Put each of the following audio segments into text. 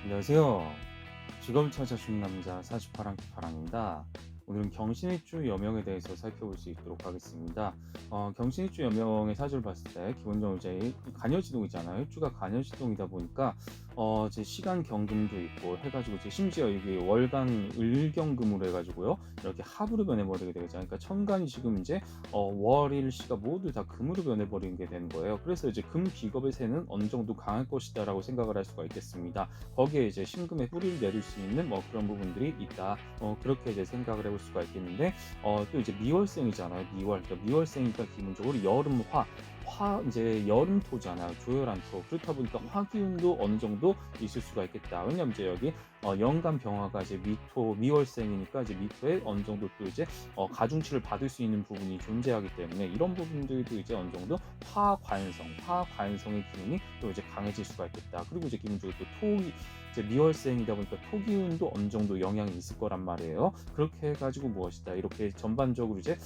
안녕하세요. 직업을 찾아주는 남자 48랑 파랑입니다. 오늘은 경신일주 여명에 대해서 살펴볼 수 있도록 하겠습니다. 경신일주 여명의 사주를 봤을 때 기본적으로 이제 간여지동이잖아요. 일주가 간여지동이다 보니까 제 시간 경금도 있고 해가지고 이제 심지어 이게 월간 을경금으로 해가지고요. 이렇게 합으로 변해버리게 되잖아요. 그러니까 천간이 지금 이제 월일시가 모두 다 금으로 변해버리게 되는 거예요. 그래서 이제 금 비겁의 새는 어느 정도 강할 것이다라고 생각을 할 수가 있겠습니다. 거기에 이제 신금의 뿌리를 내릴 수 있는 그런 부분들이 있다. 그렇게 이제 생각을 해볼 수가 있겠는데 또 이제 미월생이잖아요. 그러니까 미월생이니까 기본적으로 여름 이제 여름토잖아요. 조열한 토. 그렇다 보니까 화기운도 어느 정도 있을 수가 있겠다. 왜냐면 이제 여기 영간 병화가 이제 미월생이니까 이제 미토에 어느 정도 또 이제 가중치를 받을 수 있는 부분이 존재하기 때문에 이런 부분들도 이제 어느 정도 화관성의 기운이 또 이제 강해질 수가 있겠다. 그리고 이제 기본적으로 또 토기 이제 미월생이다 보니까 토기운도 어느 정도 영향이 있을 거란 말이에요. 그렇게 해가지고 무엇이다 이렇게 전반적으로 이제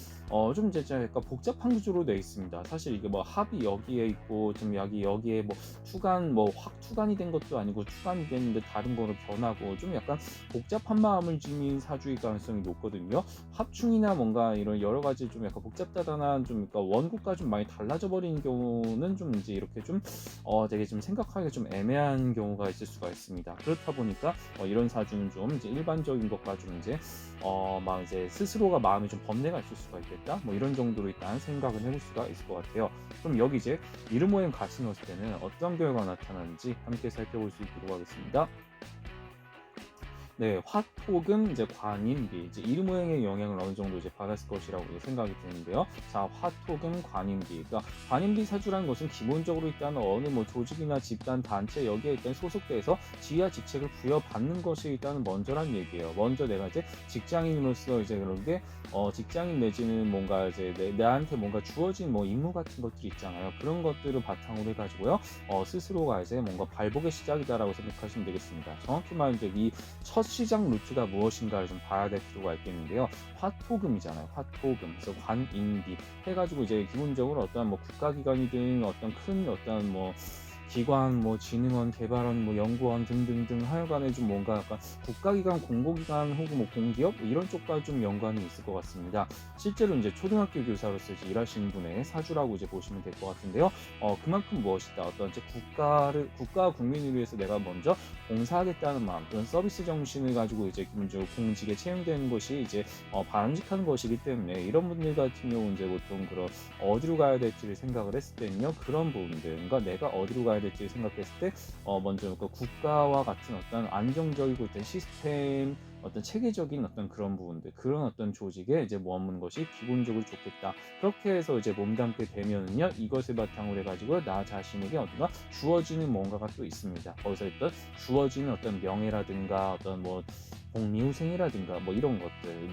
좀 이제 약간 복잡한 구조로 되어 있습니다. 사실 이게 뭐 합이 여기에 있고 좀 여기에 뭐 투간 확 투간이 된 것도 아니고 투간이 됐는데 다른 거로 변하고 좀 약간 복잡한 마음을 지닌 사주일 가능성이 높거든요. 합충이나 뭔가 이런 여러 가지 좀 약간 복잡다단한 좀 그러니까 원고가 좀 많이 달라져 버리는 경우는 좀 이제 이렇게 좀 되게 좀 생각하기가 좀 애매한 경우가 있을 수가 있습니다. 그렇다 보니까 이런 사주는 좀 이제 일반적인 것과 좀 이제 막 이제 스스로가 마음이 좀 번뇌가 있을 수가 있겠다. 뭐 이런 정도로 일단 생각을 해볼 수가 있을 것 같아요. 그럼 여기 이제 이름 모임 같이 넣었을 때는 어떤 결과가 나타나는지 함께 살펴볼 수 있도록 하겠습니다. 네, 화톡은 이제 관인비, 이제 일 모양의 영향을 어느 정도 이제 받았을 것이라고 생각이 드는데요. 자, 화톡은 관인비. 그러니까 관인비 사주라는 것은 기본적으로 일단 어느 뭐 조직이나 집단, 단체 여기에 일단 소속돼서 지위와 직책을 부여받는 것이 일단 먼저란 얘기예요. 먼저 내가 이제 직장인으로서 이제 그런 게 직장인 내지는 뭔가 이제 나한테 뭔가 주어진 뭐 임무 같은 것들이 있잖아요. 그런 것들을 바탕으로 해가지고요. 스스로가 이제 뭔가 발복의 시작이다라고 생각하시면 되겠습니다. 정확히 말하면 이제 이 첫 시장 루트가 무엇인가를 좀 봐야 될 필요가 있겠는데요. 화토금이잖아요. 화토금. 그래서 관인비 해가지고 이제 기본적으로 어떤 뭐 국가기관이든 어떤 큰 어떤 뭐 기관, 뭐 진흥원, 개발원, 뭐 연구원 등등등 하여간에 좀 뭔가 약간 국가기관, 공공기관 혹은 뭐 공기업 이런 쪽과 좀 연관이 있을 것 같습니다. 실제로 이제 초등학교 교사로서 이제 일하시는 분의 사주라고 이제 보시면 될 것 같은데요. 그만큼 무엇이다 어떤 이제 국가와 국민을 위해서 내가 먼저 봉사하겠다는 마음, 그런 서비스 정신을 가지고 이제 기본적으로 공직에 채용되는 것이 이제 바람직한 것이기 때문에 이런 분들 같은 경우 이제 보통 그런 어디로 가야 될지를 생각을 했을 때는요 그런 부분들, 그러니까 내가 어디로 가야 될지 생각했을 때 먼저 그 국가와 같은 어떤 안정적이고 어떤 시스템 어떤 체계적인 어떤 그런 부분들 그런 어떤 조직에 이제 머무는 것이 기본적으로 좋겠다. 그렇게 해서 이제 몸담게 되면은요 이것을 바탕으로 해가지고 나 자신에게 어떤가 주어지는 뭔가가 또 있습니다. 거기서 어떤 주어지는 어떤 명예라든가 어떤 뭐 복리후생이라든가 뭐 이런 것들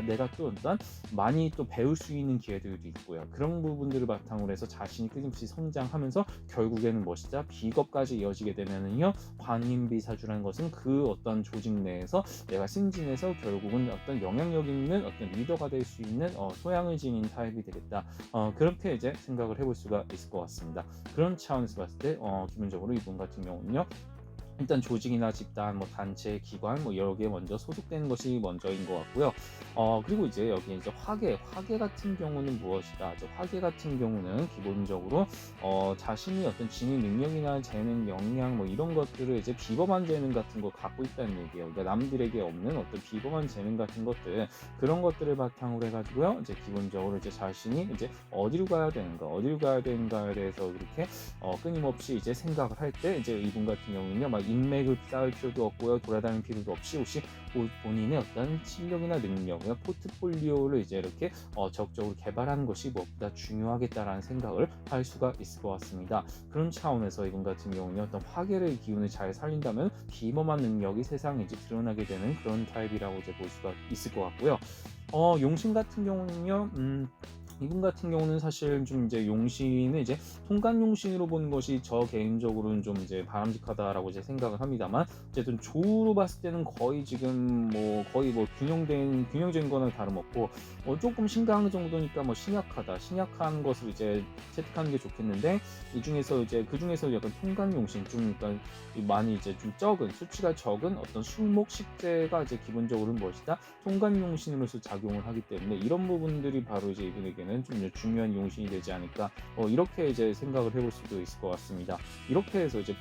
내가 또 어떤 많이 또 배울 수 있는 기회들도 있고요. 그런 부분들을 바탕으로 해서 자신이 끊임없이 성장하면서 결국에는 무엇이다 비겁까지 이어지게 되면은요 관인비 사주라는 것은 그 어떤 조직 내에서 내가 승진해서 결국은 어떤 영향력 있는 어떤 리더가 될 수 있는 소양을 지닌 타입이 되겠다. 그렇게 이제 생각을 해볼 수가 있을 것 같습니다. 그런 차원에서 봤을 때 기본적으로 이분 같은 경우는요. 일단 조직이나 집단, 뭐 단체, 기관, 뭐 여러 개 먼저 소속되는 것이 먼저인 것 같고요. 그리고 이제 여기 이제 화계 같은 경우는 무엇이다? 화계 같은 경우는 기본적으로 자신이 어떤 지능 능력이나 재능, 역량 뭐 이런 것들을 이제 비범한 재능 같은 걸 갖고 있다는 얘기예요. 그러니까 남들에게 없는 어떤 비범한 재능 같은 것들 그런 것들을 바탕으로 해가지고요. 이제 기본적으로 이제 자신이 이제 어디로 가야 되는가에 대해서 이렇게 끊임없이 이제 생각을 할 때 이제 이분 같은 경우는요, 막 인맥을 쌓을 필요도 없고요, 돌아다닐 필요도 없이 혹시 본인의 어떤 실력이나 능력, 포트폴리오를 이제 이렇게 적극적으로 개발하는 것이 무엇보다 중요하겠다라는 생각을 할 수가 있을 것 같습니다. 그런 차원에서 이분 같은 경우는 어떤 화계의 기운을 잘 살린다면 비범한 능력이 세상에 이제 드러나게 되는 그런 타입이라고 이제 볼 수가 있을 것 같고요. 용신 같은 경우는요, 이분 같은 경우는 사실 좀 이제 용신은 이제 통간 용신으로 보는 것이 저 개인적으로는 좀 이제 바람직하다라고 이제 생각을 합니다만, 어쨌든 조로 봤을 때는 거의 지금 뭐 거의 뭐 균형적인 거나 다름없고, 조금 신강 정도니까 뭐 신약한 것을 이제 채택하는 게 좋겠는데, 이 중에서 이제 그 중에서 약간 통간 용신 좀 그러니까 많이 이제 좀 적은 수치가 적은 어떤 술목 식재가 이제 기본적으로 무엇이다, 통간 용신으로서 작용을 하기 때문에 이런 부분들이 바로 이제 이분에게는 좀 중요한 용신이 되지 않을까, 이렇게 이제 생각을 해볼 수도 있을 것 같습니다. 이렇게 해서 이제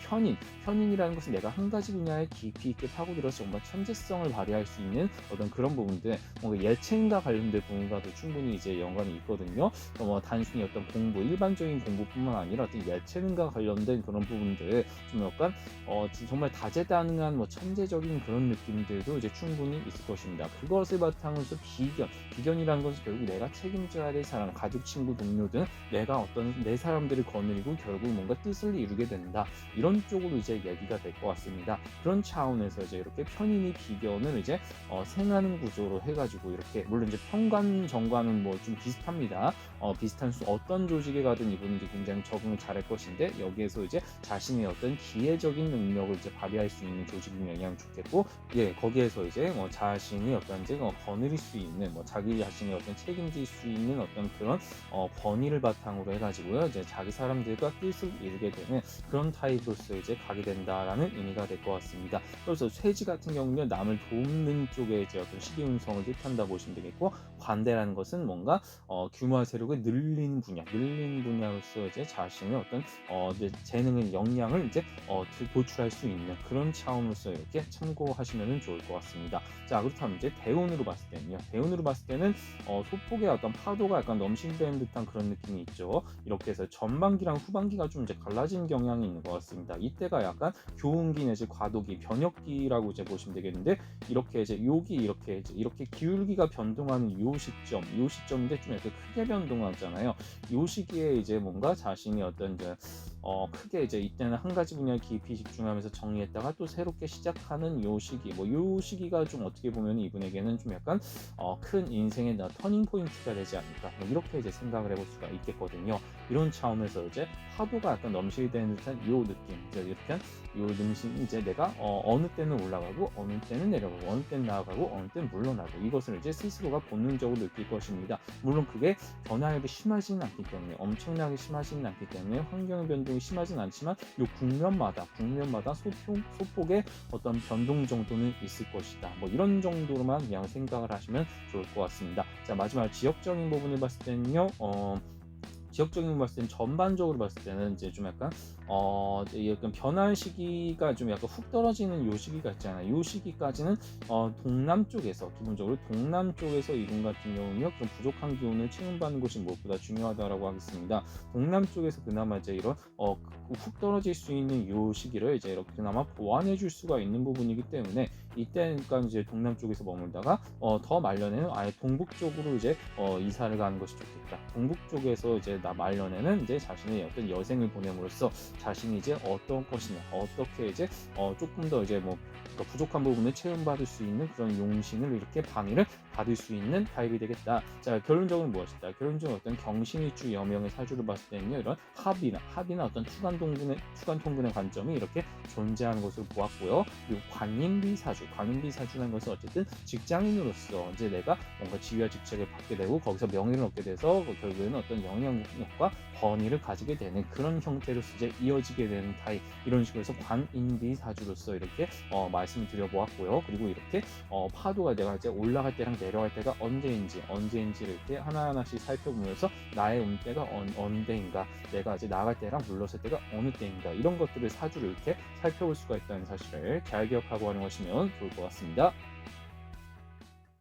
편인이라는 것은 내가 한 가지 분야에 깊이 있게 파고들어서 정말 천재성을 발휘할 수 있는 어떤 그런 부분들, 뭔가 예체능과 관련된 부분과도 충분히 이제 연관이 있거든요. 뭐 단순히 어떤 일반적인 공부뿐만 아니라 어떤 예체능과 관련된 그런 부분들, 좀 약간 정말 다재다능한 뭐 천재적인 그런 느낌들도 이제 충분히 있을 것입니다. 그것을 바탕으로 해서 비견이라는 것은 결국 내가 책임져야 될 사람, 가족, 친구, 동료 등 내가 어떤 내 사람들을 거느리고 결국 뭔가 뜻을 이루게 된다, 이런 쪽으로 이제 얘기가 될 것 같습니다. 그런 차원에서 이제 이렇게 편인이 비견을 이제 생하는 구조로 해가지고, 이렇게 물론 이제 편관 정관은 뭐 좀 비슷합니다. 비슷한 어떤 조직에 가든 이분은 이제 굉장히 적응을 잘할 것인데, 여기에서 이제 자신의 어떤 기회적인 능력을 이제 발휘할 수 있는 조직인 영향 좋겠고, 거기에서 이제 뭐 자신이 어떤 이제 거느릴 수 있는, 뭐 자기 자신의 어떤 책임질 수 있는 어떤 그런 권위를 바탕으로 해가지고요, 이제 자기 사람들과 뜻을 이루게 되는 그런 타입으로서 이제 가게 된다라는 의미가 될 것 같습니다. 그래서 쇠지 같은 경우는 남을 돕는 쪽에 이제 어떤 시기운성을 뜻한다 보시면 되겠고, 관대라는 것은 뭔가 규모와 세력을 늘리는 분야로서 이제 자신의 어떤 이제 재능의 역량을 이제 도출할 수 있는 그런 차원으로서 이렇게 참고하시면 좋을 것 같습니다. 자, 그렇다면 이제 대운으로 봤을 때는요. 대운으로 봤을 때는 소폭의 어떤 파도가 약간 넘실대는 듯한 그런 느낌이 있죠. 이렇게 해서 전반기랑 후반기가 좀 이제 갈라진 경향이 있는 것 같습니다. 이때가 약간 교운기 내지 과도기, 변혁기라고 이제 보시면 되겠는데, 이렇게 이제 이렇게 기울기가 변동하는 요 시점인데 좀 이렇게 크게 변동하잖아요. 요 시기에 이제 뭔가 자신이 어떤 이제 크게 이제 이때는 한 가지 분야에 깊이 집중하면서 정리했다가 또 새롭게 시작하는 요 시기, 뭐 요 시기가 좀 어떻게 보면 이분에게는 좀 약간 큰 인생의 터닝 포인트가 되지 않을까, 뭐 이렇게 이제 생각을 해볼 수가 있겠거든요. 이런 차원에서 이제 파도가 약간 넘실대는 듯한 요 느낌, 이제 이렇게 요 능심, 이제 내가 어느 때는 올라가고 어느 때는 내려가고 어느 때는 나아가고 어느 때는 물러나고, 이것을 이제 스스로가 본능적으로 느낄 것입니다. 물론 그게 변화력이 심하지는 않기 때문에, 엄청나게 심하지는 않기 때문에, 환경의 변동이 심하진 않지만 요 국면마다 소폭의 어떤 변동 정도는 있을 것이다, 뭐 이런 정도로만 그냥 생각을 하시면 좋을 것 같습니다. 자, 마지막 지역적인 부분을 봤을 때는요, 지역적인 거 봤을 때는, 전반적으로 봤을 때는 이제 좀 약간 약간 변한 시기가 좀 약간 훅 떨어지는 요 시기가 있잖아요. 요 시기까지는 기본적으로 동남 쪽에서 이분 같은 경우는요, 좀 부족한 기운을 채움받는 것이 무엇보다 중요하다라고 하겠습니다. 동남 쪽에서 그나마 이제 이런 훅 떨어질 수 있는 요 시기를 이제 이렇게 그나마 보완해 줄 수가 있는 부분이기 때문에, 이때니까 이제 동남 쪽에서 머물다가 더 말년에는 아예 동북 쪽으로 이제 이사를 가는 것이 좋겠다. 동북 쪽에서 이제 말년에는 이제 자신의 어떤 여생을 보냄으로써 자신이 이제 어떤 것이냐, 어떻게 이제 조금 더 이제 뭐 부족한 부분을 채움받을 수 있는 그런 용신을 이렇게 방위를 받을 수 있는 타입이 되겠다. 자, 결론적으로 무엇이다? 결론적으로 어떤 경신일주 여명의 사주를 봤을 때는요, 이런 합이나 어떤 투간 통근의 관점이 이렇게 존재하는 것을 보았고요. 그리고 관인비사주라는 것은 어쨌든 직장인으로서 이제 내가 뭔가 지위와 직책을 받게 되고 거기서 명예를 얻게 돼서 결국에는 어떤 영향력과 권위를 가지게 되는 그런 형태로서 이제 이어지게 되는 타입, 이런 식으로 해서 관인비사주로서 이렇게 말씀을 드려보았고요. 그리고 이렇게 파도가 내가 이제 올라갈 때랑 내려갈 때가 언제인지를 이렇게 하나하나씩 살펴보면서 나의 운때가 언제인가, 내가 이제 나갈 때랑 물러설 때가 어느 때인가, 이런 것들을 사주를 이렇게 살펴볼 수가 있다는 사실을 잘 기억하고 활용하시면 좋을 것 같습니다.